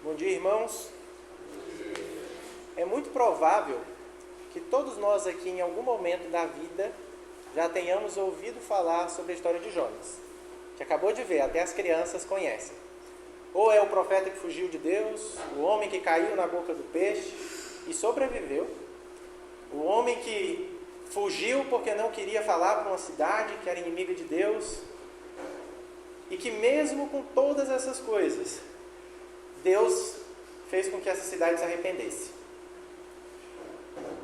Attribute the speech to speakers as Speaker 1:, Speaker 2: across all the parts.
Speaker 1: Bom dia, irmãos. É muito provável que todos nós aqui, em algum momento da vida, já tenhamos ouvido falar sobre a história de Jonas, que acabou de ver, até as crianças conhecem. Ou é o profeta que fugiu de Deus, o homem que caiu na boca do peixe e sobreviveu, o homem que fugiu porque não queria falar para uma cidade que era inimiga de Deus, e que mesmo com todas essas coisas, Deus fez com que essa cidade se arrependesse.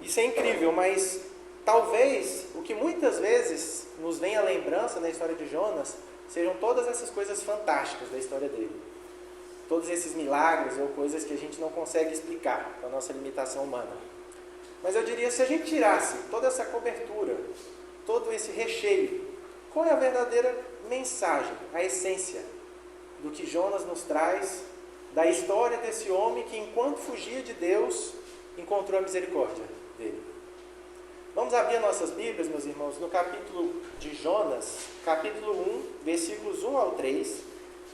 Speaker 1: Isso é incrível, mas talvez o que muitas vezes nos vem à lembrança na história de Jonas sejam todas essas coisas fantásticas da história dele. Todos esses milagres ou coisas que a gente não consegue explicar com a nossa limitação humana. Mas eu diria, se a gente tirasse toda essa cobertura, todo esse recheio, qual é a verdadeira mensagem, a essência do que Jonas nos traz, da história desse homem que, enquanto fugia de Deus, encontrou a misericórdia dele? Vamos abrir nossas Bíblias, meus irmãos, no capítulo de Jonas, capítulo 1, versículos 1 ao 3,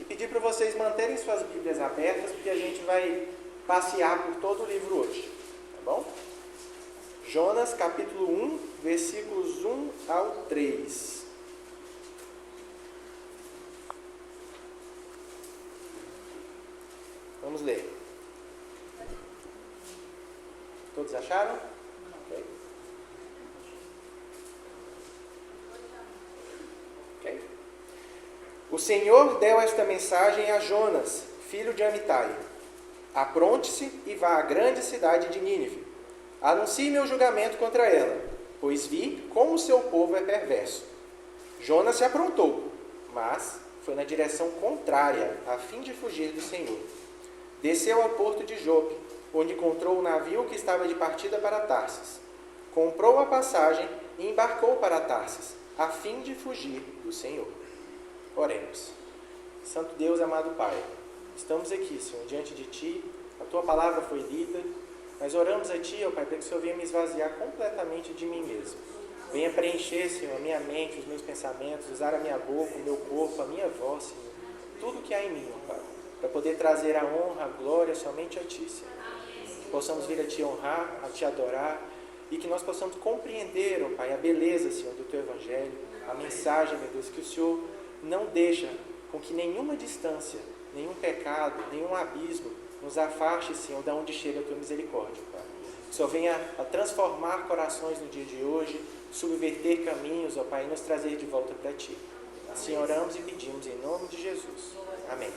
Speaker 1: e pedir para vocês manterem suas Bíblias abertas, porque a gente vai passear por todo o livro hoje, tá bom? Jonas, capítulo 1, versículos 1 ao 3. Vamos ler. Todos acharam? Ok. O Senhor deu esta mensagem a Jonas, filho de Amitai: apronte-se e vá à grande cidade de Nínive. Anuncie meu julgamento contra ela, pois vi como o seu povo é perverso. Jonas se aprontou, mas foi na direção contrária, a fim de fugir do Senhor. Desceu ao porto de Jope, onde encontrou o navio que estava de partida para Tarsis. Comprou a passagem e embarcou para Tarsis, a fim de fugir do Senhor. Oremos. Santo Deus, amado Pai, estamos aqui, Senhor, diante de Ti. A Tua palavra foi lida, mas oramos a Ti, ó Pai, para que o Senhor venha me esvaziar completamente de mim mesmo. Venha preencher, Senhor, a minha mente, os meus pensamentos, usar a minha boca, o meu corpo, a minha voz, Senhor. Tudo que há em mim, ó Pai, para poder trazer a honra, a glória somente a Ti, Senhor. Que possamos vir a Te honrar, a Te adorar, e que nós possamos compreender, ó Pai, a beleza, Senhor, do Teu Evangelho, a mensagem, meu Deus, que o Senhor não deixa com que nenhuma distância, nenhum pecado, nenhum abismo nos afaste, Senhor, de onde chega a Tua misericórdia, Pai. Que o Senhor venha a transformar corações no dia de hoje, subverter caminhos, ó Pai, e nos trazer de volta para Ti. Assim oramos e pedimos em nome de Jesus. Amém.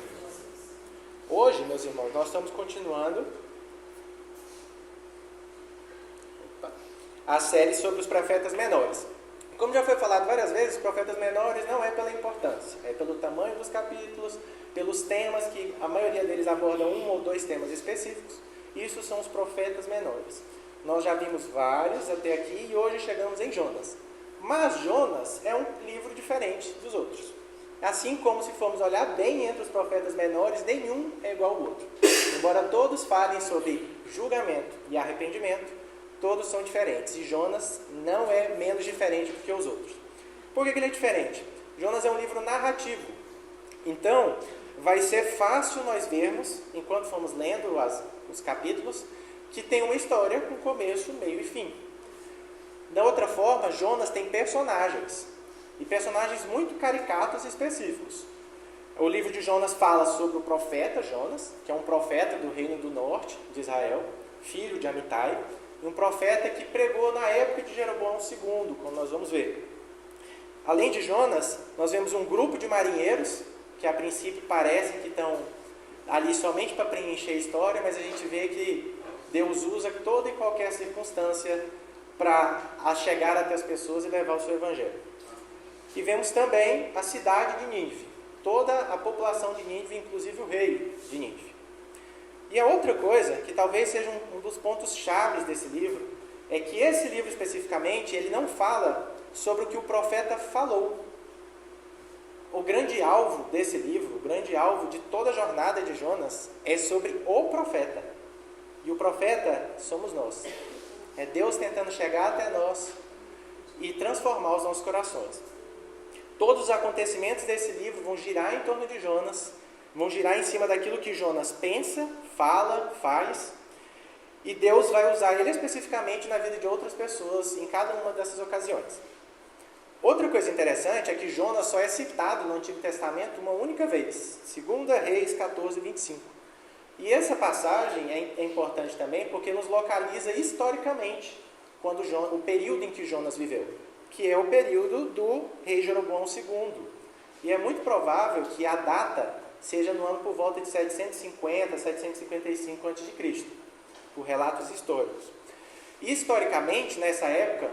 Speaker 1: Hoje, meus irmãos, nós estamos continuando a série sobre os profetas menores. Como já foi falado várias vezes, os profetas menores não é pela importância, é pelo tamanho dos capítulos, pelos temas que a maioria deles abordam um ou dois temas específicos. Isso são os profetas menores. Nós já vimos vários até aqui e hoje chegamos em Jonas. Mas Jonas é um livro diferente dos outros. Assim como, se formos olhar bem entre os profetas menores, nenhum é igual ao outro. Embora todos falem sobre julgamento e arrependimento, todos são diferentes. E Jonas não é menos diferente do que os outros. Por que ele é diferente? Jonas é um livro narrativo. Então, vai ser fácil nós vermos, enquanto formos lendo os capítulos, que tem uma história com começo, meio e fim. Da outra forma, Jonas tem personagens. E personagens muito caricatos e específicos. O livro de Jonas fala sobre o profeta Jonas, que é um profeta do reino do norte de Israel, filho de Amitai, e um profeta que pregou na época de Jeroboão II, como nós vamos ver. Além de Jonas, nós vemos um grupo de marinheiros, que a princípio parecem que estão ali somente para preencher a história, mas a gente vê que Deus usa toda e qualquer circunstância para chegar até as pessoas e levar o seu evangelho. E vemos também a cidade de Nínive, toda a população de Nínive, inclusive o rei de Nínive. E a outra coisa, que talvez seja um dos pontos chaves desse livro, é que esse livro especificamente, ele não fala sobre o que o profeta falou. O grande alvo desse livro, o grande alvo de toda a jornada de Jonas, é sobre o profeta. E o profeta somos nós. É Deus tentando chegar até nós e transformar os nossos corações. Todos os acontecimentos desse livro vão girar em torno de Jonas, vão girar em cima daquilo que Jonas pensa, fala, faz, e Deus vai usar ele especificamente na vida de outras pessoas em cada uma dessas ocasiões. Outra coisa interessante é que Jonas só é citado no Antigo Testamento uma única vez, 2 Reis 14, 25. E essa passagem é importante também porque nos localiza historicamente o período em que Jonas viveu, que é o período do rei Jeroboão II. E é muito provável que a data seja no ano por volta de 750, 755 a.C., por relatos históricos. E, historicamente, nessa época,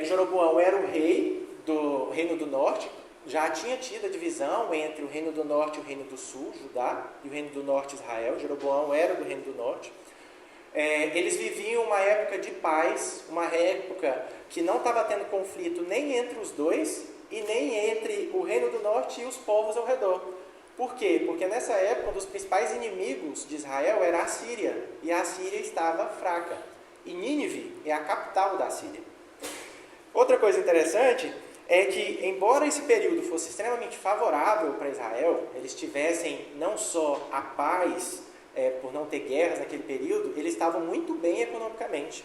Speaker 1: Jeroboão era o rei do Reino do Norte, já tinha tido a divisão entre o Reino do Norte e o Reino do Sul, Judá, e o Reino do Norte, Israel. Jeroboão era do Reino do Norte. Eles viviam uma época de paz, uma época que não estava tendo conflito nem entre os dois e nem entre o Reino do Norte e os povos ao redor. Por quê? Porque nessa época um dos principais inimigos de Israel era a Síria, e a Síria estava fraca. E Nínive é a capital da Síria. Outra coisa interessante é que, embora esse período fosse extremamente favorável para Israel, eles tivessem não só a paz, por não ter guerras naquele período, eles estavam muito bem economicamente.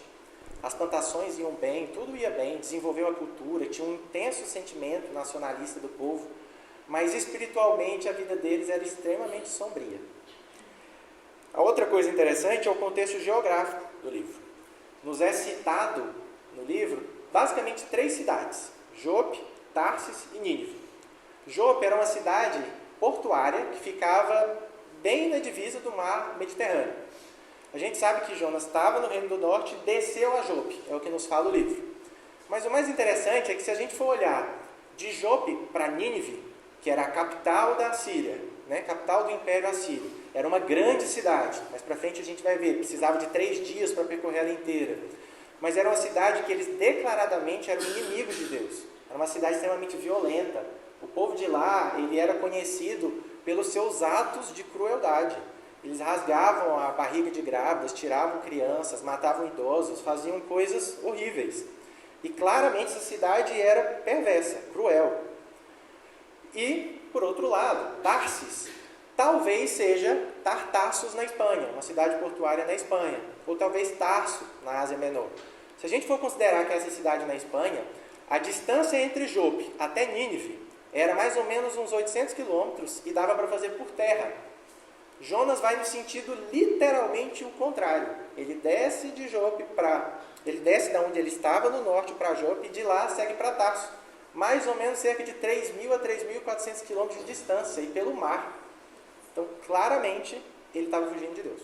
Speaker 1: As plantações iam bem, tudo ia bem, desenvolveu a cultura, tinha um intenso sentimento nacionalista do povo, mas espiritualmente a vida deles era extremamente sombria. A outra coisa interessante é o contexto geográfico do livro. Nos é citado no livro basicamente 3 cidades: Jope, Tarsis e Nínive. Jope era uma cidade portuária que ficava bem na divisa do mar Mediterrâneo. A gente sabe que Jonas estava no Reino do Norte e desceu a Jope, é o que nos fala o livro. Mas o mais interessante é que, se a gente for olhar de Jope para Nínive, que era a capital da Síria, capital do Império Assírio, era uma grande cidade, mas para frente a gente vai ver, precisava de 3 dias para percorrer ela inteira. Mas era uma cidade que eles declaradamente eram inimigos de Deus. Era uma cidade extremamente violenta. O povo de lá, ele era conhecido pelos seus atos de crueldade. Eles rasgavam a barriga de grávidas, tiravam crianças, matavam idosos, faziam coisas horríveis. E claramente essa cidade era perversa, cruel. E, por outro lado, Tarsis talvez seja Tartassos na Espanha, uma cidade portuária na Espanha, ou talvez Tarso, na Ásia Menor. Se a gente for considerar que essa cidade na Espanha, a distância entre Jope até Nínive era mais ou menos uns 800 quilômetros e dava para fazer por terra. Jonas vai no sentido literalmente o contrário. Ele desce de Jope ele desce da onde ele estava no norte para Jope e de lá segue para Tarso. Mais ou menos cerca de 3.000 a 3.400 quilômetros de distância e pelo mar. Então, claramente, ele estava fugindo de Deus.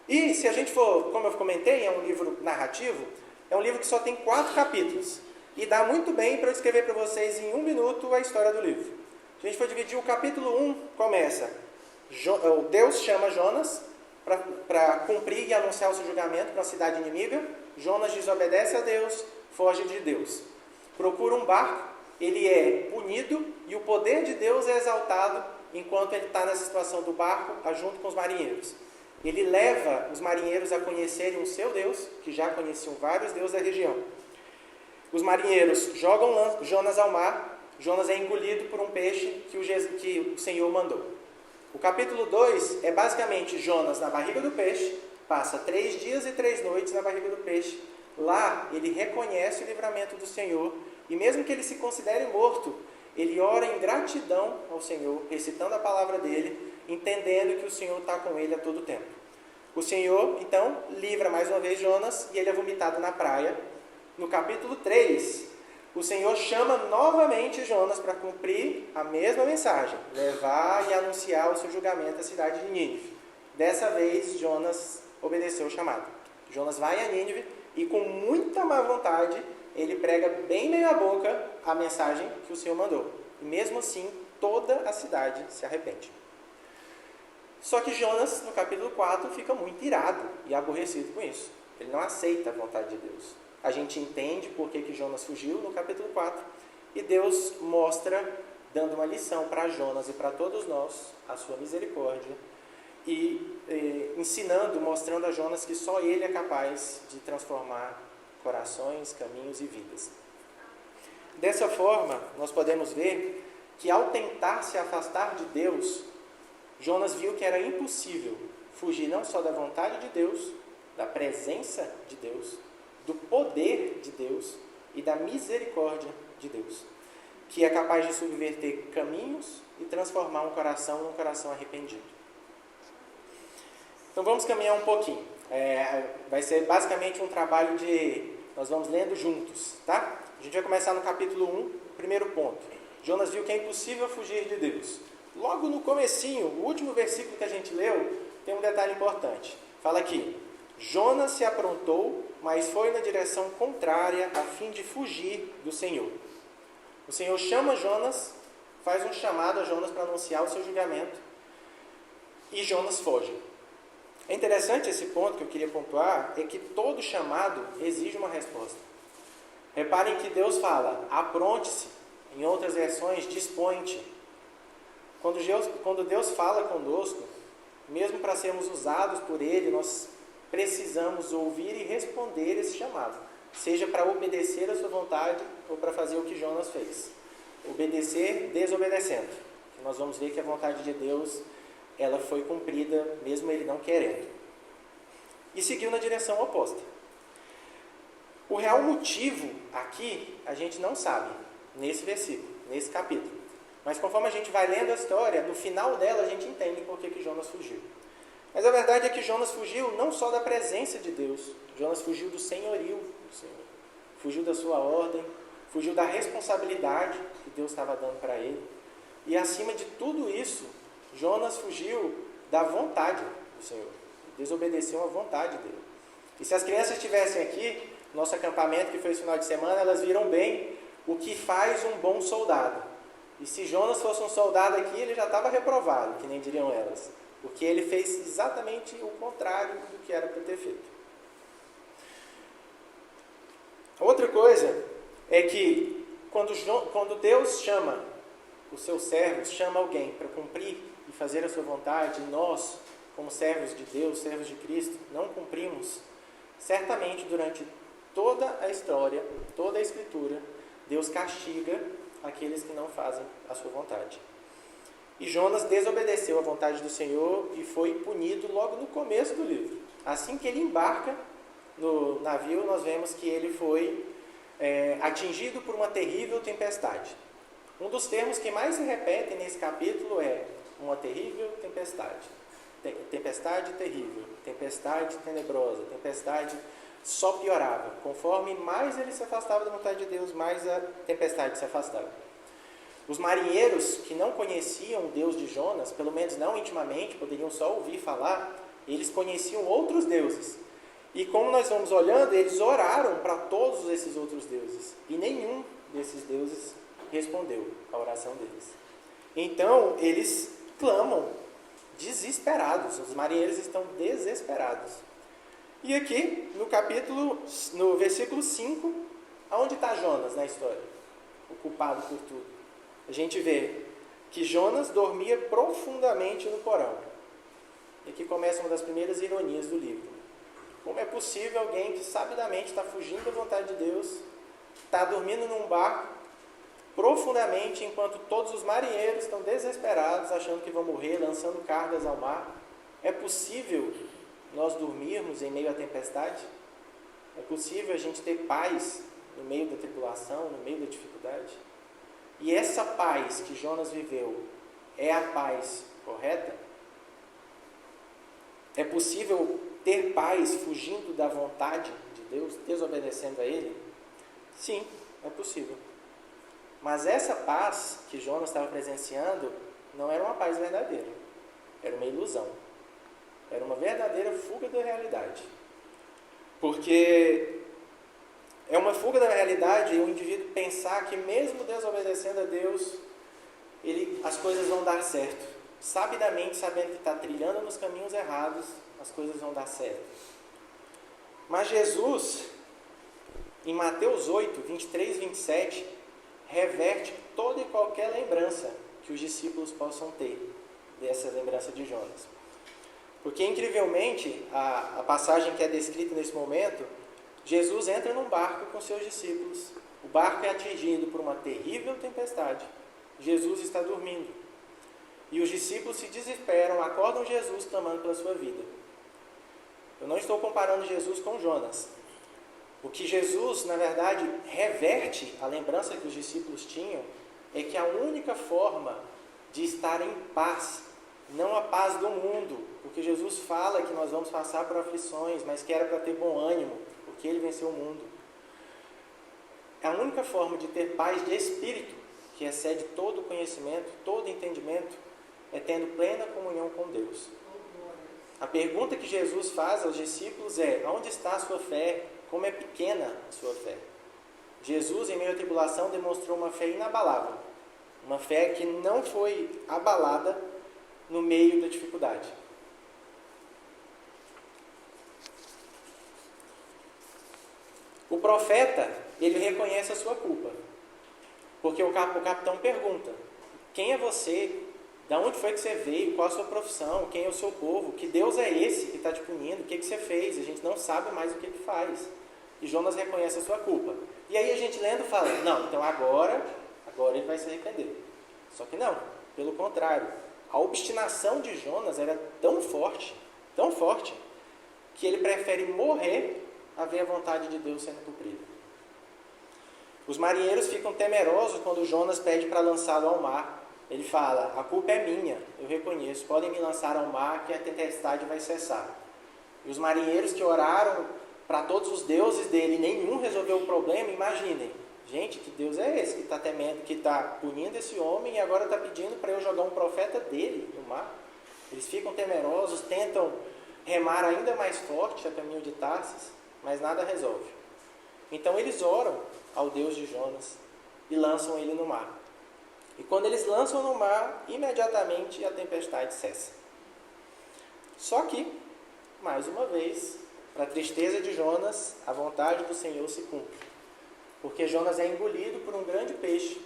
Speaker 1: E se a gente for, como eu comentei, é um livro narrativo, é um livro que só tem 4 capítulos. E dá muito bem para eu escrever para vocês em 1 minuto a história do livro. Se a gente for dividir, o capítulo 1 começa, Deus chama Jonas para cumprir e anunciar o seu julgamento para uma cidade inimiga. Jonas desobedece a Deus, foge de Deus. Procura um barco, ele é punido e o poder de Deus é exaltado enquanto ele está nessa situação do barco, junto com os marinheiros. Ele leva os marinheiros a conhecerem o seu Deus, que já conheciam vários deuses da região. Os marinheiros jogam Jonas ao mar, Jonas é engolido por um peixe que o Senhor mandou. O capítulo 2 é basicamente Jonas na barriga do peixe, passa 3 dias e 3 noites na barriga do peixe. Lá ele reconhece o livramento do Senhor e, mesmo que ele se considere morto, ele ora em gratidão ao Senhor, recitando a palavra dele, entendendo que o Senhor está com ele a todo tempo. O Senhor, então, livra mais uma vez Jonas e ele é vomitado na praia. No capítulo 3, o Senhor chama novamente Jonas para cumprir a mesma mensagem, levar e anunciar o seu julgamento à cidade de Nínive. Dessa vez, Jonas obedeceu o chamado. Jonas vai a Nínive e, com muita má vontade, ele prega bem meio a boca a mensagem que o Senhor mandou. E mesmo assim, toda a cidade se arrepende. Só que Jonas, no capítulo 4, fica muito irado e aborrecido com isso. Ele não aceita a vontade de Deus. A gente entende por que Jonas fugiu no capítulo 4. E Deus mostra, dando uma lição para Jonas e para todos nós, a sua misericórdia. E ensinando, mostrando a Jonas que só ele é capaz de transformar corações, caminhos e vidas. Dessa forma, nós podemos ver que ao tentar se afastar de Deus, Jonas viu que era impossível fugir não só da vontade de Deus, da presença de Deus, do poder de Deus e da misericórdia de Deus, que é capaz de subverter caminhos e transformar um coração num coração arrependido. Então vamos caminhar um pouquinho. Vai ser basicamente um trabalho nós vamos lendo juntos, tá? A gente vai começar no capítulo 1, primeiro ponto. Jonas viu que é impossível fugir de Deus. Logo no comecinho, o último versículo que a gente leu, tem um detalhe importante. Fala aqui: Jonas se aprontou, mas foi na direção contrária a fim de fugir do Senhor. O Senhor chama Jonas, faz um chamado a Jonas para anunciar o seu julgamento, e Jonas foge. É interessante esse ponto que eu queria pontuar, é que todo chamado exige uma resposta. Reparem que Deus fala, apronte-se, em outras versões, dispõe-te. Quando Deus fala conosco, mesmo para sermos usados por Ele, nós precisamos ouvir e responder esse chamado, seja para obedecer a sua vontade ou para fazer o que Jonas fez. Obedecer desobedecendo. Nós vamos ver que a vontade de Deus, ela foi cumprida, mesmo ele não querendo. E seguiu na direção oposta. O real motivo aqui, a gente não sabe, nesse versículo, nesse capítulo. Mas conforme a gente vai lendo a história, no final dela a gente entende por que Jonas fugiu. Mas a verdade é que Jonas fugiu não só da presença de Deus, Jonas fugiu do senhorio do Senhor. Fugiu da sua ordem, fugiu da responsabilidade que Deus estava dando para ele. E acima de tudo isso, Jonas fugiu da vontade do Senhor. Desobedeceu à vontade dele. E se as crianças estivessem aqui, nosso acampamento que foi esse final de semana, elas viram bem o que faz um bom soldado. E se Jonas fosse um soldado aqui, ele já estava reprovado, que nem diriam elas. Porque ele fez exatamente o contrário do que era para ter feito. Outra coisa é que quando Deus chama os seus servos, chama alguém para cumprir e fazer a sua vontade, e nós, como servos de Deus, servos de Cristo, não cumprimos, certamente durante toda a história, toda a Escritura, Deus castiga aqueles que não fazem a sua vontade. E Jonas desobedeceu à vontade do Senhor e foi punido logo no começo do livro. Assim que ele embarca no navio, nós vemos que ele foi atingido por uma terrível tempestade. Um dos termos que mais se repetem nesse capítulo é uma terrível tempestade. Tempestade terrível, tempestade tenebrosa, tempestade só piorava. Conforme mais ele se afastava da vontade de Deus, mais a tempestade se afastava. Os marinheiros que não conheciam o Deus de Jonas, pelo menos não intimamente, poderiam só ouvir falar, eles conheciam outros deuses. E como nós vamos olhando, eles oraram para todos esses outros deuses. E nenhum desses deuses respondeu à oração deles. Então, eles clamam desesperados. Os marinheiros estão desesperados. E aqui, no versículo 5, aonde está Jonas na história? O culpado por tudo. A gente vê que Jonas dormia profundamente no porão. E aqui começa uma das primeiras ironias do livro. Como é possível alguém que sabidamente está fugindo da vontade de Deus, está dormindo num barco profundamente, enquanto todos os marinheiros estão desesperados, achando que vão morrer, lançando cargas ao mar? É possível nós dormirmos em meio à tempestade? É possível a gente ter paz no meio da tribulação, no meio da dificuldade? E essa paz que Jonas viveu é a paz correta? É possível ter paz fugindo da vontade de Deus, desobedecendo a Ele? Sim, é possível. Mas essa paz que Jonas estava presenciando não era uma paz verdadeira. Era uma ilusão. Era uma verdadeira fuga da realidade. Porque é uma fuga da realidade o indivíduo pensar que mesmo desobedecendo a Deus, as coisas vão dar certo. Sabidamente, sabendo que está trilhando nos caminhos errados, as coisas vão dar certo. Mas Jesus, em Mateus 8, 23 e 27, reverte toda e qualquer lembrança que os discípulos possam ter dessa lembrança de Jonas. Porque, incrivelmente, a passagem que é descrita nesse momento, Jesus entra num barco com seus discípulos. O barco é atingido por uma terrível tempestade. Jesus está dormindo. E os discípulos se desesperam, acordam Jesus clamando pela sua vida. Eu não estou comparando Jesus com Jonas. O que Jesus, na verdade, reverte a lembrança que os discípulos tinham é que a única forma de estar em paz, não a paz do mundo, porque Jesus fala que nós vamos passar por aflições, mas que era para ter bom ânimo, porque Ele venceu o mundo. A única forma de ter paz de espírito, que excede todo o conhecimento, todo o entendimento, é tendo plena comunhão com Deus. A pergunta que Jesus faz aos discípulos é: onde está a sua fé? Como é pequena a sua fé? Jesus, em meio à tribulação, demonstrou uma fé inabalável. Uma fé que não foi abalada no meio da dificuldade. O profeta, ele reconhece a sua culpa. Porque o capitão pergunta: quem é você? De onde foi que você veio? Qual a sua profissão? Quem é o seu povo? Que Deus é esse que está te punindo? O que você fez? A gente não sabe mais o que ele faz. E Jonas reconhece a sua culpa. E aí a gente lendo fala: não, então agora ele vai se arrepender. Só que não, pelo contrário. A obstinação de Jonas era tão forte, que ele prefere morrer a ver a vontade de Deus sendo cumprida. Os marinheiros ficam temerosos quando Jonas pede para lançá-lo ao mar. Ele fala: a culpa é minha, eu reconheço, podem me lançar ao mar que a tempestade vai cessar. E os marinheiros que oraram para todos os deuses dele, nenhum resolveu o problema. Imaginem, gente, que Deus é esse que está temendo, que está punindo esse homem e agora está pedindo para eu jogar um profeta dele no mar? Eles ficam temerosos, tentam remar ainda mais forte a caminho de Tarsis, mas nada resolve. Então eles oram ao Deus de Jonas e lançam ele no mar. E quando eles lançam no mar, imediatamente a tempestade cessa. Só que, mais uma vez, para a tristeza de Jonas, a vontade do Senhor se cumpre. Porque Jonas é engolido por um grande peixe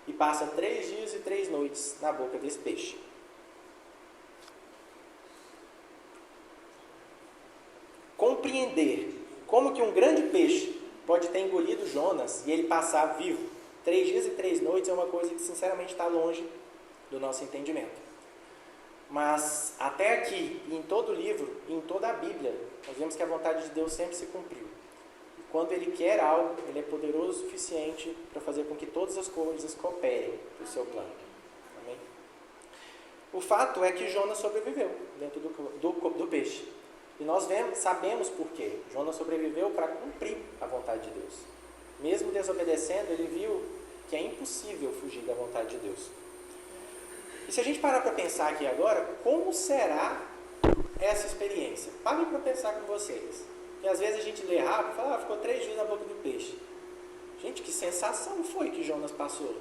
Speaker 1: e passa 3 dias e 3 noites na boca desse peixe. Compreender como que um grande peixe pode ter engolido Jonas e ele passar vivo 3 dias e 3 noites é uma coisa que sinceramente está longe do nosso entendimento. Mas até aqui, em todo o livro, em toda a Bíblia, nós vemos que a vontade de Deus sempre se cumpriu. E quando Ele quer algo, Ele é poderoso o suficiente para fazer com que todas as coisas cooperem para o seu plano. Amém? O fato é que Jonas sobreviveu dentro do peixe. E nós sabemos por quê. Jonas sobreviveu para cumprir a vontade de Deus. Mesmo desobedecendo, ele viu que é impossível fugir da vontade de Deus. E se a gente parar para pensar aqui agora, como será essa experiência? Parem para pensar com vocês. Porque às vezes a gente lê rápido e fala: ficou 3 dias na boca do peixe. Gente, que sensação foi que Jonas passou?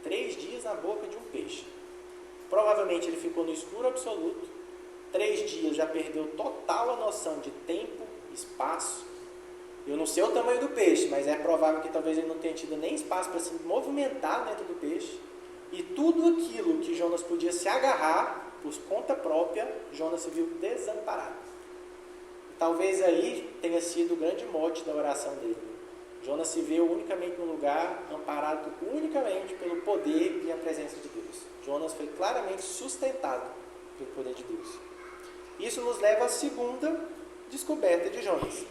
Speaker 1: 3 dias na boca de um peixe. Provavelmente ele ficou no escuro absoluto. 3 dias já perdeu total a noção de tempo, espaço. Eu não sei o tamanho do peixe, mas é provável que talvez ele não tenha tido nem espaço para se movimentar dentro do peixe. E tudo aquilo que Jonas podia se agarrar por conta própria, Jonas se viu desamparado. Talvez aí tenha sido o grande mote da oração dele. Jonas se viu unicamente no lugar, amparado unicamente pelo poder e a presença de Deus. Jonas foi claramente sustentado pelo poder de Deus. Isso nos leva à segunda descoberta de Jonas.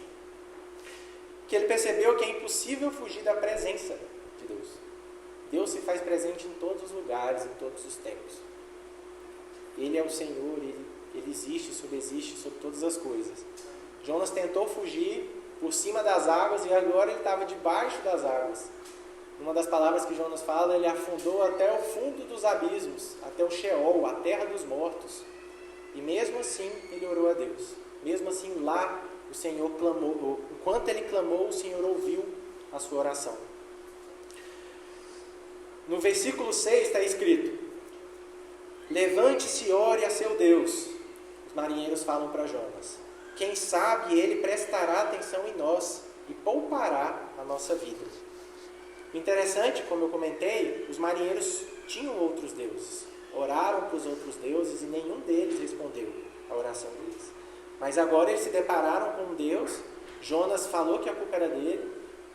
Speaker 1: Que ele percebeu que é impossível fugir da presença de Deus. Deus se faz presente em todos os lugares, em todos os tempos. Ele é o Senhor, Ele existe, subsiste sobre todas as coisas. Jonas tentou fugir por cima das águas e agora ele estava debaixo das águas. Uma das palavras que Jonas fala, ele afundou até o fundo dos abismos, até o Sheol, a terra dos mortos. E mesmo assim, ele orou a Deus. Mesmo assim, lá, o Senhor clamou. Enquanto ele clamou, o Senhor ouviu a sua oração. No versículo 6 está escrito: levante-se e ore a seu Deus. Os marinheiros falam para Jonas: quem sabe ele prestará atenção em nós e poupará a nossa vida. Interessante, como eu comentei, os marinheiros tinham outros deuses. Oraram para os outros deuses e nenhum deles respondeu a oração deles. Mas agora eles se depararam com um Deus. Jonas falou que a culpa era dele.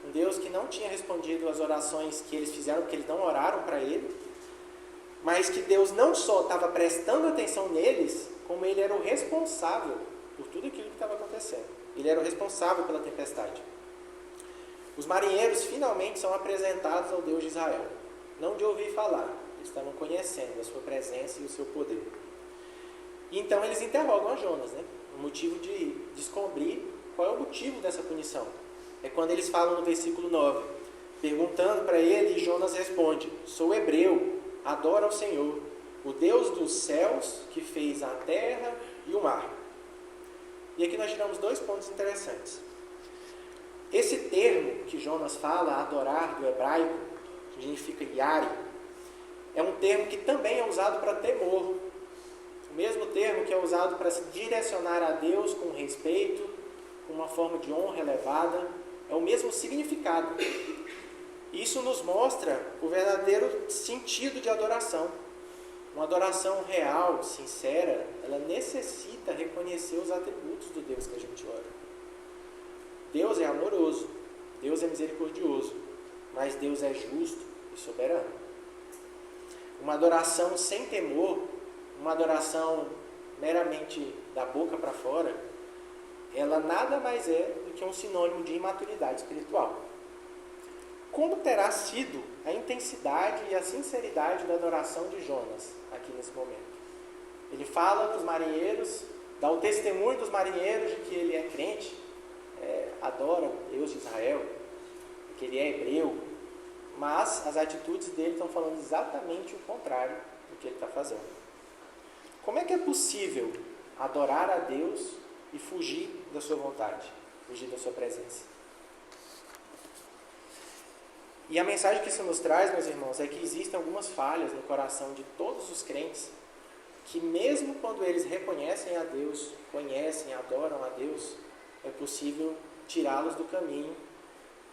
Speaker 1: Um Deus que não tinha respondido às orações que eles fizeram, porque eles não oraram para ele. mas que Deus não só estava prestando atenção neles, como ele era o responsável por tudo aquilo que estava acontecendo. Ele era o responsável pela tempestade. Os marinheiros finalmente são apresentados ao Deus de Israel. Não de ouvir falar, eles estavam conhecendo a sua presença e o seu poder. E então eles interrogam a Jonas, né? O motivo de descobrir qual é o motivo dessa punição. É quando eles falam no versículo 9, perguntando para ele, e Jonas responde: sou hebreu, adoro ao Senhor, o Deus dos céus que fez a terra e o mar. E aqui nós tiramos 2 pontos interessantes. Esse termo que Jonas fala, adorar, do hebraico, que significa yari, é um termo que também é usado para temor. O mesmo termo que é usado para se direcionar a Deus com respeito, com uma forma de honra elevada, é o mesmo significado. Isso nos mostra o verdadeiro sentido de adoração. Uma adoração real, sincera, ela necessita reconhecer os atributos do Deus que a gente ora. Deus é amoroso, Deus é misericordioso, mas Deus é justo e soberano. Uma adoração sem temor, uma adoração meramente da boca para fora, ela nada mais é do que um sinônimo de imaturidade espiritual. Como terá sido a intensidade e a sinceridade da adoração de Jonas aqui nesse momento? Ele fala para os marinheiros, dá o testemunho dos marinheiros de que ele é crente, adora o Deus de Israel, que ele é hebreu, mas as atitudes dele estão falando exatamente o contrário do que ele está fazendo. Como é que é possível adorar a Deus e fugir da sua vontade, fugir da sua presença? E a mensagem que isso nos traz, meus irmãos, é que existem algumas falhas no coração de todos os crentes, que mesmo quando eles reconhecem a Deus, conhecem, adoram a Deus, é possível tirá-los do caminho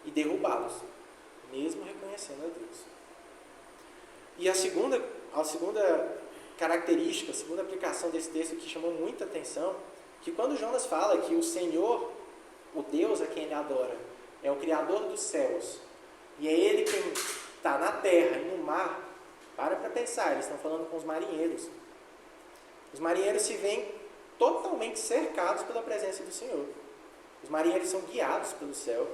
Speaker 1: e derrubá-los, mesmo reconhecendo a Deus. E a segunda característica, a segunda aplicação desse texto que chamou muita atenção, que quando Jonas fala que o Senhor, o Deus a quem ele adora, é o Criador dos céus, e é Ele quem está na terra e no mar, para pensar, eles estão falando com os marinheiros. Os marinheiros se veem totalmente cercados pela presença do Senhor. Os marinheiros são guiados pelo céu,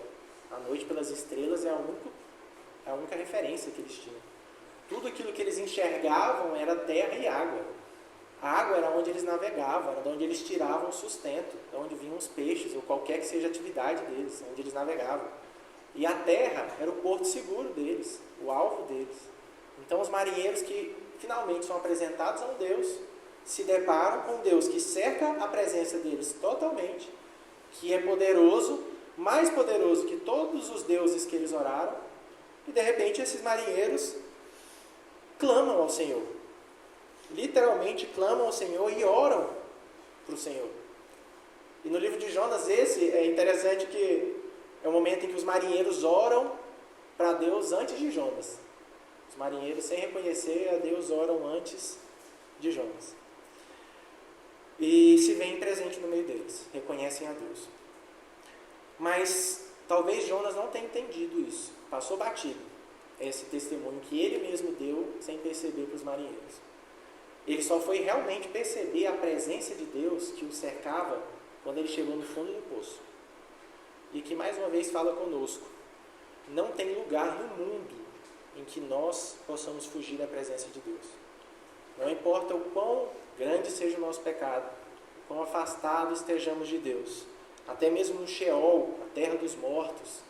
Speaker 1: à noite pelas estrelas, é a única referência que eles tinham. Tudo aquilo que eles enxergavam era terra e água. A água era onde eles navegavam, era de onde eles tiravam o sustento, de onde vinham os peixes, ou qualquer que seja a atividade deles, onde eles navegavam. E a terra era o porto seguro deles, o alvo deles. Então os marinheiros que finalmente são apresentados a um Deus, se deparam com um Deus que cerca a presença deles totalmente, que é poderoso, mais poderoso que todos os deuses que eles oraram, e de repente esses marinheiros clamam ao Senhor. Literalmente clamam ao Senhor e oram para o Senhor. E no livro de Jonas, esse é interessante que é o momento em que os marinheiros oram para Deus antes de Jonas. Os marinheiros, sem reconhecer a Deus, oram antes de Jonas. E se veem presente no meio deles, reconhecem a Deus. Mas talvez Jonas não tenha entendido isso, passou batido esse testemunho que ele mesmo deu sem perceber para os marinheiros. Ele só foi realmente perceber a presença de Deus que o cercava quando ele chegou no fundo do poço. E que mais uma vez fala conosco: não tem lugar no mundo em que nós possamos fugir da presença de Deus. Não importa o quão grande seja o nosso pecado, o quão afastado estejamos de Deus, até mesmo no Sheol, a terra dos mortos,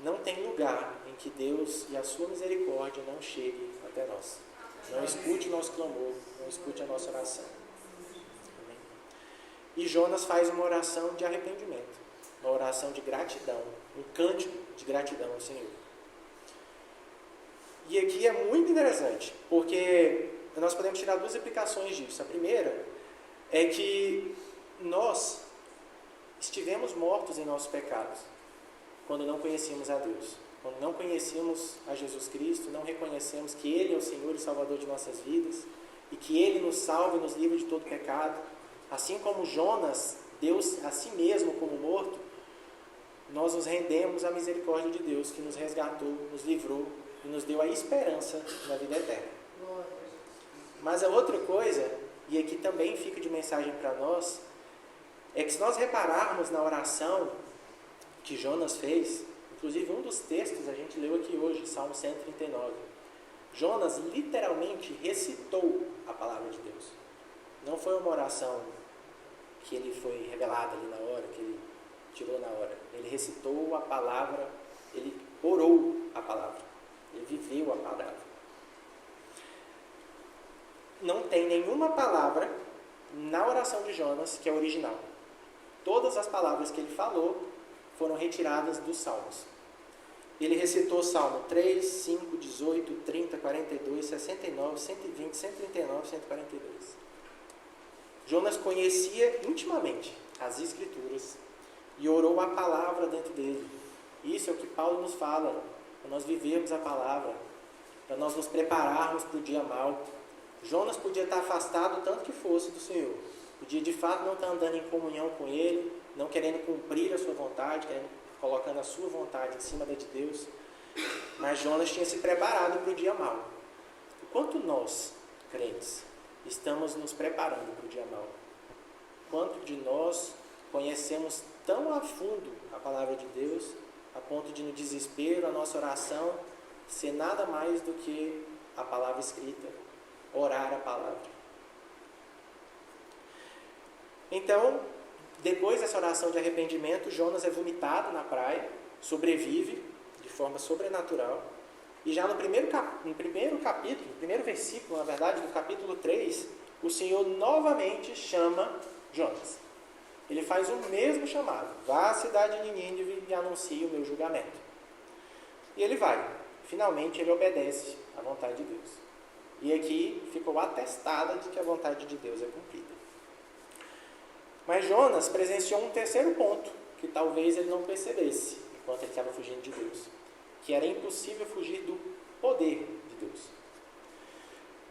Speaker 1: não tem lugar em que Deus e a sua misericórdia não cheguem até nós. Não escute o nosso clamor, não escute a nossa oração. Amém? E Jonas faz uma oração de arrependimento, uma oração de gratidão, um cântico de gratidão ao Senhor. E aqui é muito interessante, porque nós podemos tirar 2 aplicações disso. A primeira é que nós estivemos mortos em nossos pecados, quando não conhecíamos a Deus, quando não conhecíamos a Jesus Cristo, não reconhecemos que Ele é o Senhor e Salvador de nossas vidas, e que Ele nos salva e nos livra de todo pecado. Assim como Jonas deu a si mesmo como morto, nós nos rendemos à misericórdia de Deus, que nos resgatou, nos livrou e nos deu a esperança na vida eterna. Mas a outra coisa, e aqui também fica de mensagem para nós, é que se nós repararmos na oração que Jonas fez, inclusive um dos textos a gente leu aqui hoje, Salmo 139, Jonas literalmente recitou a palavra de Deus. Não foi uma oração que ele foi revelada ali na hora, que ele tirou na hora. Ele recitou a palavra, ele orou a palavra, ele viveu a palavra. Não tem nenhuma palavra na oração de Jonas que é original. Todas as palavras que ele falou foram retiradas dos Salmos. Ele recitou Salmo 3, 5, 18, 30, 42, 69, 120, 139, 142. Jonas conhecia intimamente as Escrituras e orou a palavra dentro dele. Isso é o que Paulo nos fala, para nós vivermos a palavra, para nós nos prepararmos para o dia mau. Jonas podia estar afastado tanto que fosse do Senhor. Podia de fato não estar andando em comunhão com Ele, não querendo cumprir a sua vontade, colocando a sua vontade em cima da de Deus. Mas Jonas tinha se preparado para o dia mau. Enquanto nós, crentes, estamos nos preparando para o dia mau, quanto de nós conhecemos tão a fundo a palavra de Deus, a ponto de no desespero, a nossa oração ser nada mais do que a palavra escrita, orar a palavra. Então, depois dessa oração de arrependimento, Jonas é vomitado na praia, sobrevive de forma sobrenatural, e já no primeiro capítulo, no primeiro versículo, na verdade, do capítulo 3, o Senhor novamente chama Jonas. Ele faz o mesmo chamado: vá à cidade de Nínive e anuncie o meu julgamento. E ele vai. Finalmente ele obedece à vontade de Deus. E aqui ficou atestada de que a vontade de Deus é cumprida. Mas Jonas presenciou um terceiro ponto, que talvez ele não percebesse, enquanto ele estava fugindo de Deus, que era impossível fugir do poder de Deus.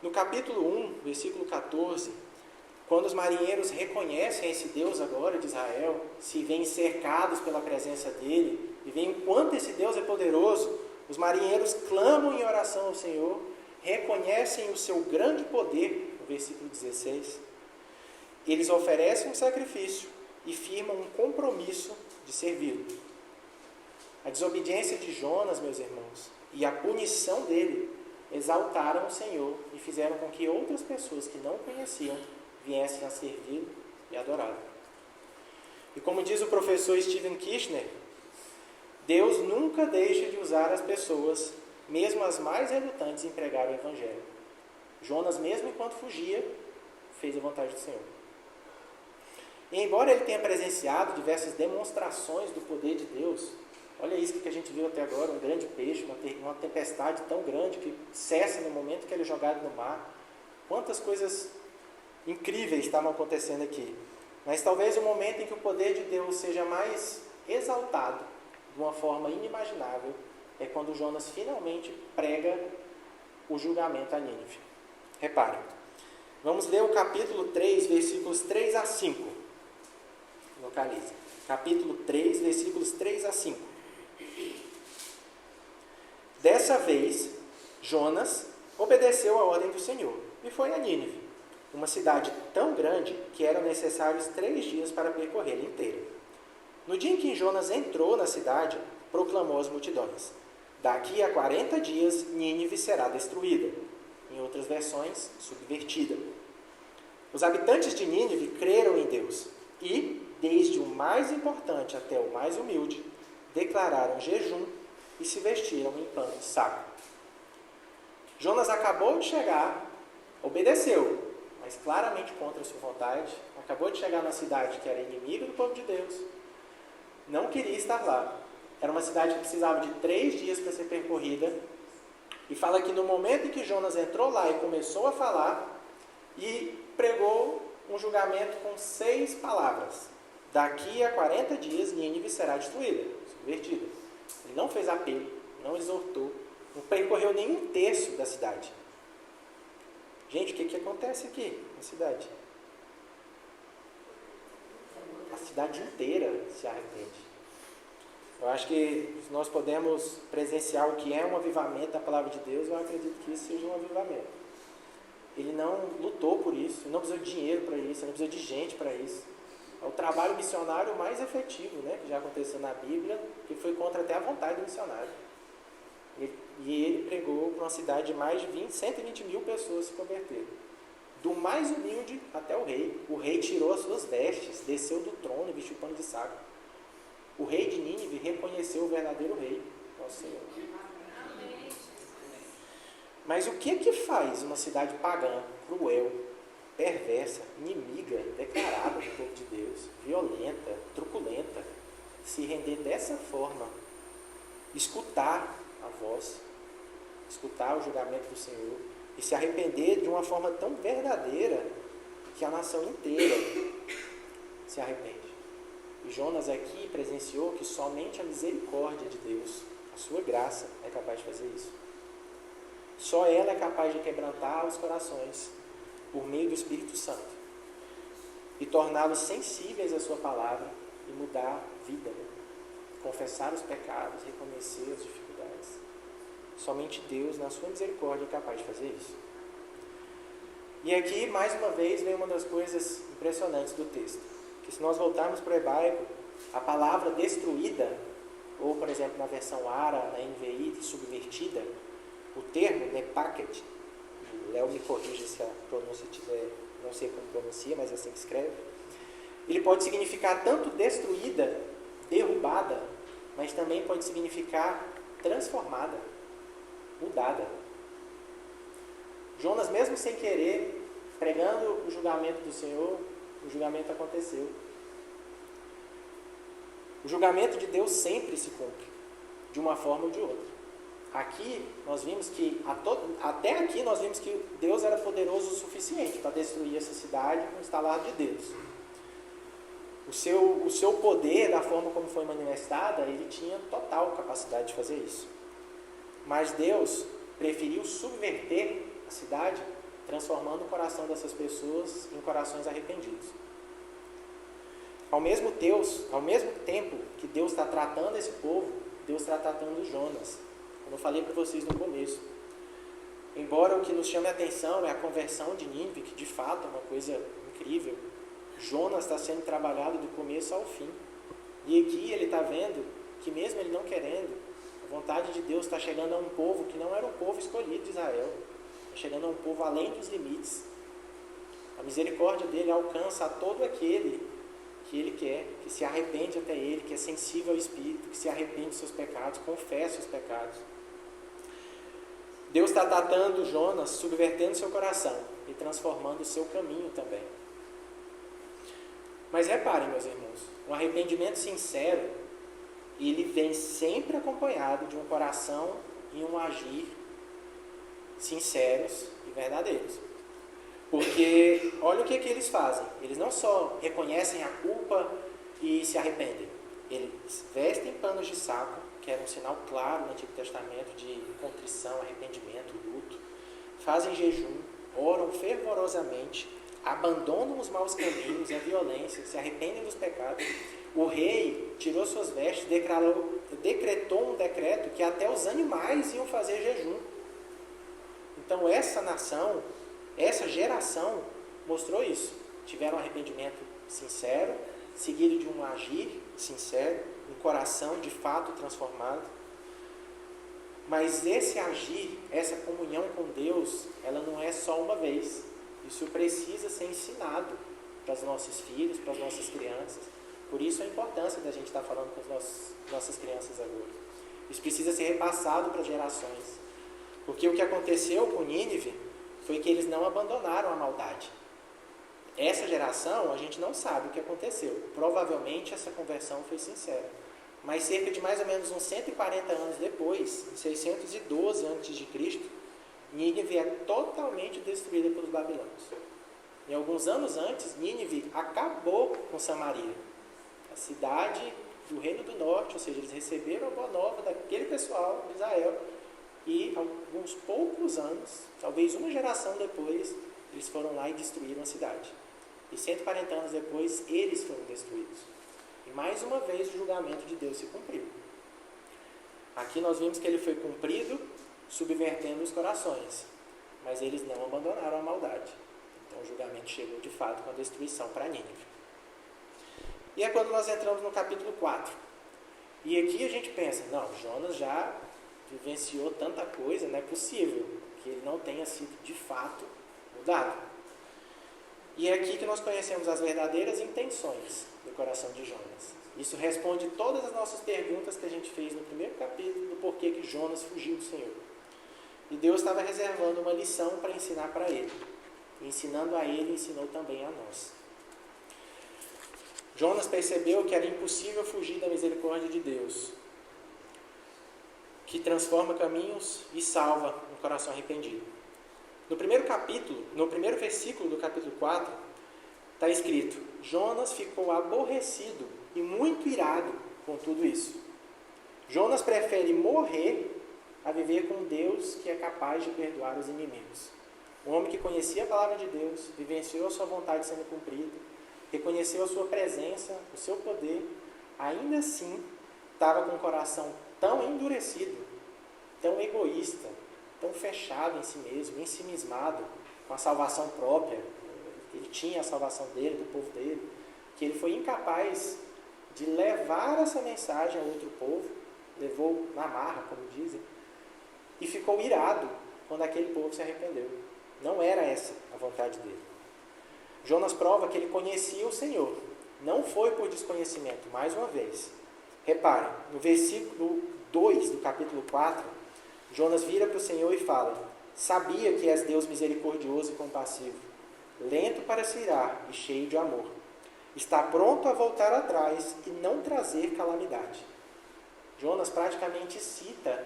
Speaker 1: No capítulo 1, versículo 14, quando os marinheiros reconhecem esse Deus agora de Israel, se veem cercados pela presença dele, e veem o quanto esse Deus é poderoso, os marinheiros clamam em oração ao Senhor, reconhecem o seu grande poder, no versículo 16, eles oferecem um sacrifício e firmam um compromisso de servi-lo. A desobediência de Jonas, meus irmãos, e a punição dele exaltaram o Senhor e fizeram com que outras pessoas que não o conheciam viessem a servi-lo e adorá-lo. E como diz o professor Steven Kirchner, Deus nunca deixa de usar as pessoas, mesmo as mais relutantes, em pregar o Evangelho. Jonas, mesmo enquanto fugia, fez a vontade do Senhor. E embora ele tenha presenciado diversas demonstrações do poder de Deus, olha isso que a gente viu até agora, um grande peixe, uma tempestade tão grande que cessa no momento que ele é jogado no mar. Quantas coisas incríveis estavam acontecendo aqui. Mas talvez o momento em que o poder de Deus seja mais exaltado, de uma forma inimaginável, é quando Jonas finalmente prega o julgamento a Nínive. Reparem, vamos ler o capítulo 3, versículos 3 a 5. Localiza. Capítulo 3, versículos 3 a 5. Dessa vez, Jonas obedeceu a ordem do Senhor e foi a Nínive, uma cidade tão grande que eram necessários 3 dias para percorrê-la inteira. No dia em que Jonas entrou na cidade, proclamou às multidões: daqui a 40 dias Nínive será destruída. Em outras versões, subvertida. Os habitantes de Nínive creram em Deus e, desde o mais importante até o mais humilde, declararam jejum e se vestiram em pano de saco. Jonas acabou de chegar, obedeceu, mas claramente contra a sua vontade, acabou de chegar na cidade que era inimiga do povo de Deus, não queria estar lá. Era uma cidade que precisava de 3 dias para ser percorrida, e fala que no momento em que Jonas entrou lá e começou a falar, e pregou um julgamento com 6 palavras: daqui a 40 dias Nínive será destruída, subvertida. Ele não fez apelo, não exortou, não percorreu nem 1/3 da cidade. Gente, o que acontece aqui na cidade? A cidade inteira se arrepende. Eu acho que se nós podemos presenciar o que é um avivamento da palavra de Deus, eu acredito que isso seja um avivamento. ele não lutou por isso, ele não precisou de dinheiro para isso, ele não precisou de gente para isso. É o trabalho missionário mais efetivo, né, que já aconteceu na Bíblia, que foi contra até a vontade do missionário. E ele pregou para uma cidade de mais de 120 mil pessoas se converteram. Do mais humilde até o rei. O rei tirou as suas vestes, desceu do trono e vestiu pano de saco. O rei de Nínive reconheceu o verdadeiro rei, nosso Senhor. Mas o que faz uma cidade pagã, cruel, perversa, inimiga, declarada do povo de Deus, violenta, truculenta, se render dessa forma, escutar a voz, escutar o julgamento do Senhor e se arrepender de uma forma tão verdadeira que a nação inteira se arrepende? E Jonas aqui presenciou que somente a misericórdia de Deus, a sua graça, é capaz de fazer isso. Só ela é capaz de quebrantar os corações por meio do Espírito Santo e torná-los sensíveis à sua palavra e mudar a vida, né? Confessar os pecados, reconhecer as dificuldades. Somente Deus, na sua misericórdia, é capaz de fazer isso. E aqui, mais uma vez, vem uma das coisas impressionantes do texto. Que se nós voltarmos para o hebraico, a palavra destruída, ou, por exemplo, na versão ARA, na NVI, subvertida, o termo nepaket, o Léo me corrija se a pronúncia tiver, não sei como pronuncia, mas é assim que escreve, ele pode significar tanto destruída, derrubada, mas também pode significar transformada, mudada. Jonas, mesmo sem querer, pregando o julgamento do Senhor, o julgamento aconteceu. O julgamento de Deus sempre se cumpre, de uma forma ou de outra. Aqui, nós vimos que, até aqui, nós vimos que Deus era poderoso o suficiente para destruir essa cidade com o estalar de Deus. O seu poder, da forma como foi manifestada, ele tinha total capacidade de fazer isso. Mas Deus preferiu subverter a cidade, transformando o coração dessas pessoas em corações arrependidos. Ao mesmo tempo que Deus está tratando esse povo, Deus está tratando Jonas. Como eu falei para vocês no começo. Embora o que nos chame a atenção é a conversão de Nínive, que de fato é uma coisa incrível, Jonas está sendo trabalhado do começo ao fim. E aqui ele está vendo que mesmo ele não querendo, a vontade de Deus está chegando a um povo que não era um povo escolhido de Israel. Está chegando a um povo além dos limites. A misericórdia dele alcança a todo aquele que ele quer, que se arrepende até ele, que é sensível ao Espírito, que se arrepende dos seus pecados, confessa os pecados. Deus está tratando Jonas, subvertendo seu coração e transformando o seu caminho também. Mas reparem, meus irmãos, um arrependimento sincero, ele vem sempre acompanhado de um coração e um agir sinceros e verdadeiros. Porque olha o que eles fazem. Eles não só reconhecem a culpa e se arrependem. Eles vestem panos de saco, que era um sinal claro no Antigo Testamento de contrição, arrependimento, luto. Fazem jejum, oram fervorosamente, abandonam os maus caminhos, a violência, se arrependem dos pecados. O rei tirou suas vestes, decretou um decreto que até os animais iam fazer jejum. Então essa nação, essa geração mostrou isso. Tiveram um arrependimento sincero, seguido de um agir sincero, um coração de fato transformado. Mas esse agir, essa comunhão com Deus, ela não é só uma vez. Isso precisa ser ensinado para os nossos filhos, para as nossas crianças. Por isso a importância da gente estar falando com as nossas crianças agora. Isso precisa ser repassado para as gerações. Porque o que aconteceu com Nínive foi que eles não abandonaram a maldade. Essa geração, a gente não sabe o que aconteceu. Provavelmente essa conversão foi sincera. Mas cerca de mais ou menos uns 140 anos depois, em 612 a.C., Nínive é totalmente destruída pelos babilônios. E alguns anos antes, Nínive acabou com Samaria, a cidade do Reino do Norte, ou seja, eles receberam a boa nova daquele pessoal de Israel, e alguns poucos anos, talvez uma geração depois, eles foram lá e destruíram a cidade. E 140 anos depois, eles foram destruídos. E mais uma vez o julgamento de Deus se cumpriu. Aqui nós vimos que ele foi cumprido, subvertendo os corações. mas eles não abandonaram a maldade. Então o julgamento chegou de fato com a destruição para Nínive. E é quando nós entramos no capítulo 4. E aqui a gente pensa, não, Jonas já vivenciou tanta coisa, não é possível que ele não tenha sido de fato mudado. E é aqui que nós conhecemos as verdadeiras intenções do coração de Jonas. Isso responde todas as nossas perguntas que a gente fez no primeiro capítulo do porquê que Jonas fugiu do Senhor. E Deus estava reservando uma lição para ensinar para ele. E ensinando a ele, ensinou também a nós. Jonas percebeu que era impossível fugir da misericórdia de Deus, que transforma caminhos e salva um coração arrependido. No primeiro versículo do capítulo 4, está escrito: Jonas ficou aborrecido e muito irado com tudo isso. Jonas prefere morrer a viver com Deus que é capaz de perdoar os inimigos. Um homem que conhecia a palavra de Deus, vivenciou a sua vontade sendo cumprida, reconheceu a sua presença, o seu poder, ainda assim estava com o coração tão endurecido, tão egoísta, tão fechado em si mesmo, ensimismado com a salvação própria. Ele tinha a salvação dele, do povo dele, que ele foi incapaz de levar essa mensagem a outro povo, levou na marra, como dizem, e ficou irado quando aquele povo se arrependeu. Não era essa a vontade dele. Jonas prova que ele conhecia o Senhor. Não foi por desconhecimento, mais uma vez. Reparem, no versículo 2 do capítulo 4, Jonas vira para o Senhor e fala: sabia que és Deus misericordioso e compassivo, lento para se irar e cheio de amor. Está pronto a voltar atrás e não trazer calamidade. Jonas praticamente cita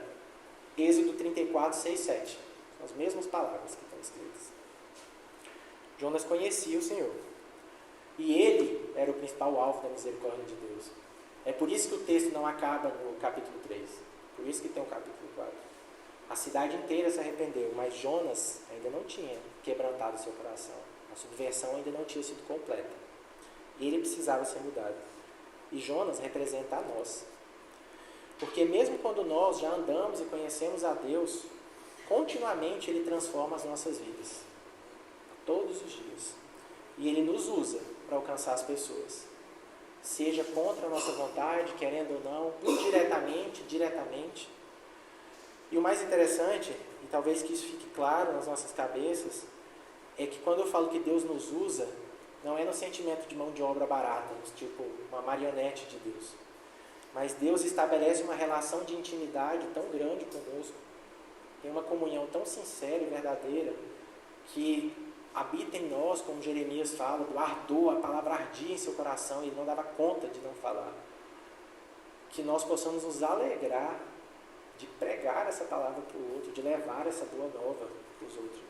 Speaker 1: Êxodo 34, 6, 7. São as mesmas palavras que estão escritas. Jonas conhecia o Senhor. E ele era o principal alvo da misericórdia de Deus. É por isso que o texto não acaba no capítulo 3. Por isso que tem o capítulo 4. A cidade inteira se arrependeu, mas Jonas ainda não tinha quebrantado o seu coração. A subversão ainda não tinha sido completa. Ele precisava ser mudado. E Jonas representa a nós. Porque mesmo quando nós já andamos e conhecemos a Deus, continuamente Ele transforma as nossas vidas. Todos os dias. E Ele nos usa para alcançar as pessoas. Seja contra a nossa vontade, querendo ou não, indiretamente, diretamente. E o mais interessante, e talvez que isso fique claro nas nossas cabeças, é que quando eu falo que Deus nos usa, não é no sentimento de mão de obra barata, tipo uma marionete de Deus. Mas Deus estabelece uma relação de intimidade tão grande conosco, tem uma comunhão tão sincera e verdadeira, que habita em nós, como Jeremias fala, do ardor, a palavra ardia em seu coração, e ele não dava conta de não falar. Que nós possamos nos alegrar de pregar essa palavra para o outro, de levar essa boa nova para os outros.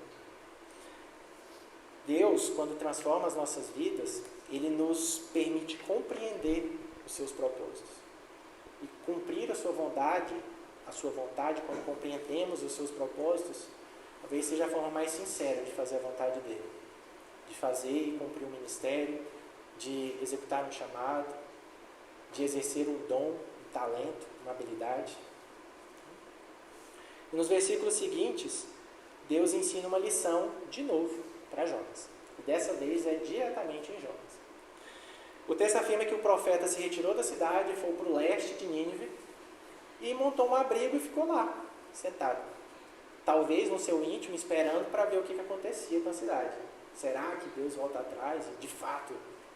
Speaker 1: Deus, quando transforma as nossas vidas, Ele nos permite compreender os seus propósitos. E cumprir a sua vontade, quando compreendemos os seus propósitos, talvez seja a forma mais sincera de fazer a vontade dele. De fazer e cumprir um ministério, de executar um chamado, de exercer um dom, um talento, uma habilidade. E nos versículos seguintes, Deus ensina uma lição de novo para Jonas. E dessa vez é diretamente em Jonas. O texto afirma que o profeta se retirou da cidade, foi para o leste de Nínive e montou um abrigo e ficou lá, sentado. Talvez no seu íntimo, esperando para ver o que acontecia com a cidade. Será que Deus volta atrás e de fato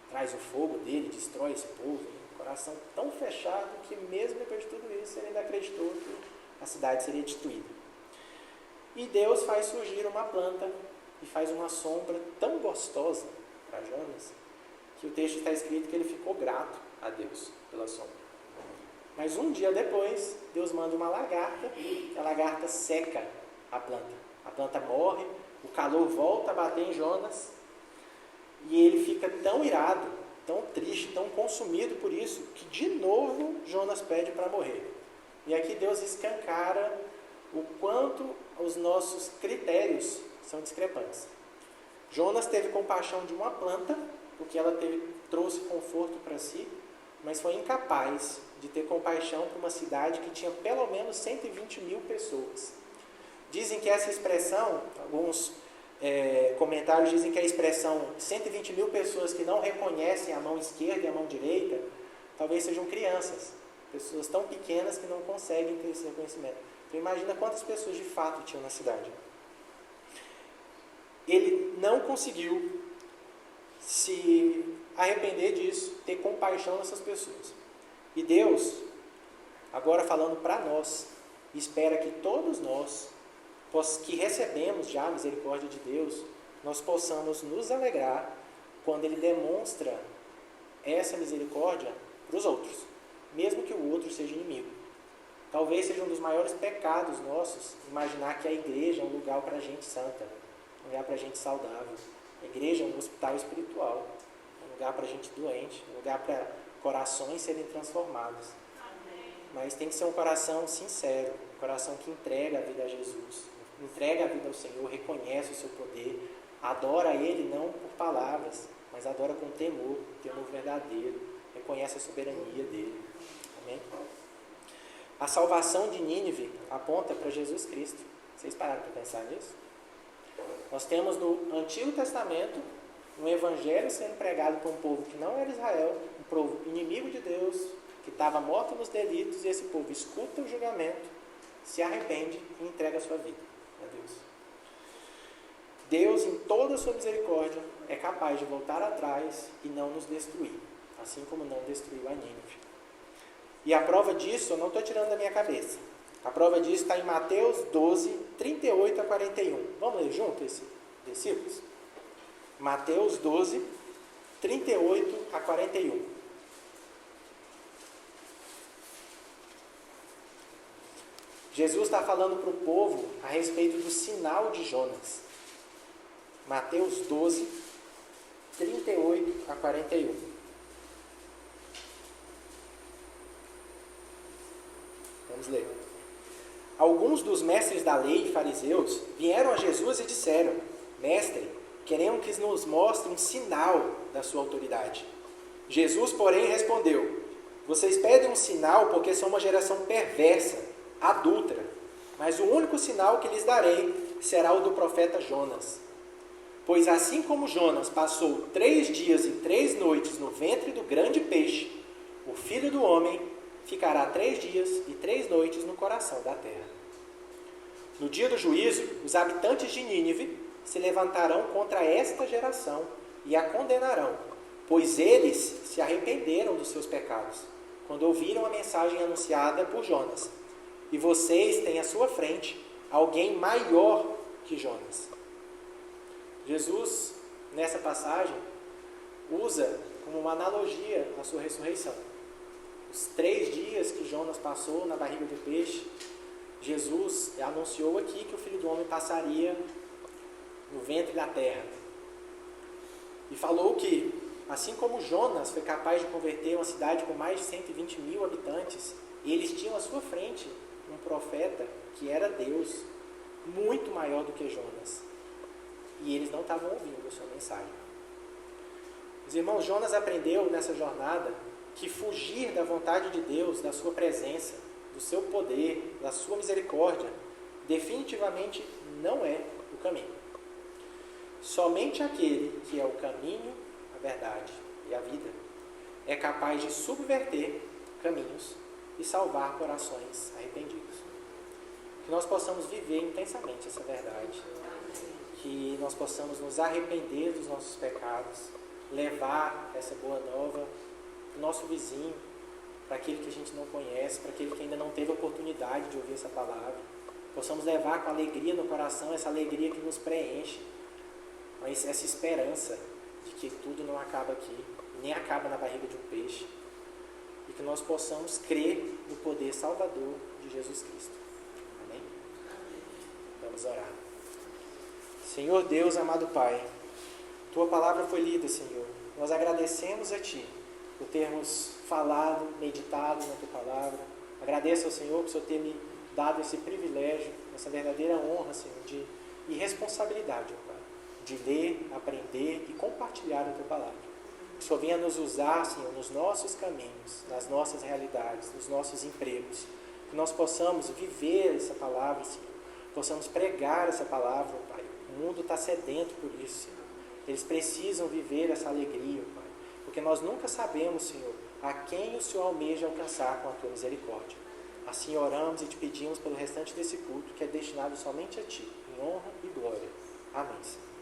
Speaker 1: traz o fogo dele, destrói esse povo? Um coração tão fechado que mesmo depois de tudo isso ele ainda acreditou que a cidade seria destruída. E Deus faz surgir uma planta e faz uma sombra tão gostosa para Jonas, que o texto está escrito que ele ficou grato a Deus pela sombra. Mas um dia depois, Deus manda uma lagarta, e a lagarta seca a planta morre, o calor volta a bater em Jonas, e ele fica tão irado, tão triste, tão consumido por isso, que de novo Jonas pede para morrer. E aqui Deus escancara o quanto os nossos critérios são discrepantes. Jonas teve compaixão de uma planta, porque ela trouxe conforto para si, mas foi incapaz de ter compaixão para uma cidade que tinha pelo menos 120 mil pessoas. Dizem que essa expressão, alguns comentários dizem que a expressão 120 mil pessoas que não reconhecem a mão esquerda e a mão direita, talvez sejam crianças, pessoas tão pequenas que não conseguem ter esse reconhecimento. Então imagina quantas pessoas de fato tinham na cidade. Ele não conseguiu se arrepender disso, ter compaixão dessas pessoas. E Deus, agora falando para nós, espera que todos nós, que recebemos já a misericórdia de Deus, nós possamos nos alegrar quando Ele demonstra essa misericórdia para os outros, mesmo que o outro seja inimigo. Talvez seja um dos maiores pecados nossos imaginar que a igreja é um lugar para gente santa, um lugar para gente saudável. A igreja é um hospital espiritual, um lugar para gente doente, um lugar para corações serem transformados. Mas tem que ser um coração sincero, um coração que entrega a vida a Jesus, entrega a vida ao Senhor, reconhece o seu poder, adora Ele não por palavras, mas adora com temor verdadeiro, reconhece a soberania dEle. Amém? A salvação de Nínive aponta para Jesus Cristo. Vocês pararam para pensar nisso? Nós temos no Antigo Testamento um evangelho sendo pregado para um povo que não era Israel, um povo inimigo de Deus, que estava morto nos delitos, e esse povo escuta o julgamento, se arrepende e entrega a sua vida a Deus. Deus, em toda a sua misericórdia, é capaz de voltar atrás e não nos destruir, assim como não destruiu a Nínive. E a prova disso, eu não estou tirando da minha cabeça. A prova disso está em Mateus 12, 38 a 41. Vamos ler junto esses versículos? Mateus 12, 38 a 41. Jesus está falando para o povo a respeito do sinal de Jonas. Mateus 12, 38 a 41. Vamos ler. Alguns dos mestres da lei e fariseus vieram a Jesus e disseram: Mestre, queremos que nos mostre um sinal da sua autoridade. Jesus, porém, respondeu: Vocês pedem um sinal porque são uma geração perversa, adúltera, mas o único sinal que lhes darei será o do profeta Jonas. Pois assim como Jonas passou 3 dias e 3 noites no ventre do grande peixe, o Filho do Homem ficará 3 dias e 3 noites no coração da terra. No dia do juízo, os habitantes de Nínive se levantarão contra esta geração e a condenarão, pois eles se arrependeram dos seus pecados, quando ouviram a mensagem anunciada por Jonas. E vocês têm à sua frente alguém maior que Jonas. Jesus, nessa passagem, usa como uma analogia a sua ressurreição. Os 3 dias que Jonas passou na barriga do peixe, Jesus anunciou aqui que o Filho do Homem passaria no ventre da terra. E falou que, assim como Jonas foi capaz de converter uma cidade com mais de 120 mil habitantes, eles tinham à sua frente um profeta que era Deus, muito maior do que Jonas. E eles não estavam ouvindo a sua mensagem. Os irmãos, Jonas aprendeu nessa jornada que fugir da vontade de Deus, da sua presença, do seu poder, da sua misericórdia, definitivamente não é o caminho. Somente aquele que é o caminho, a verdade e a vida é capaz de subverter caminhos e salvar corações arrependidos. Que nós possamos viver intensamente essa verdade. Que nós possamos nos arrepender dos nossos pecados, levar essa boa nova para o nosso vizinho, para aquele que a gente não conhece, para aquele que ainda não teve a oportunidade de ouvir essa palavra. Possamos levar com alegria no coração, essa alegria que nos preenche, mas essa esperança de que tudo não acaba aqui, nem acaba na barriga de um peixe, e que nós possamos crer no poder salvador de Jesus Cristo. Amém? Vamos orar. Senhor Deus, amado Pai, Tua palavra foi lida, Senhor. Nós agradecemos a Ti por termos falado, meditado na Tua palavra. Agradeço ao Senhor por Senhor ter me dado esse privilégio, essa verdadeira honra, Senhor, e responsabilidade, Pai, de ler, aprender e compartilhar a Tua palavra. Que o Senhor venha nos usar, Senhor, nos nossos caminhos, nas nossas realidades, nos nossos empregos. Que nós possamos viver essa palavra, Senhor, possamos pregar essa palavra, Pai. O mundo está sedento por isso, Senhor. Eles precisam viver essa alegria, Pai. Porque nós nunca sabemos, Senhor, a quem o Senhor almeja alcançar com a Tua misericórdia. Assim oramos e te pedimos pelo restante desse culto, que é destinado somente a Ti, em honra e glória. Amém, Senhor.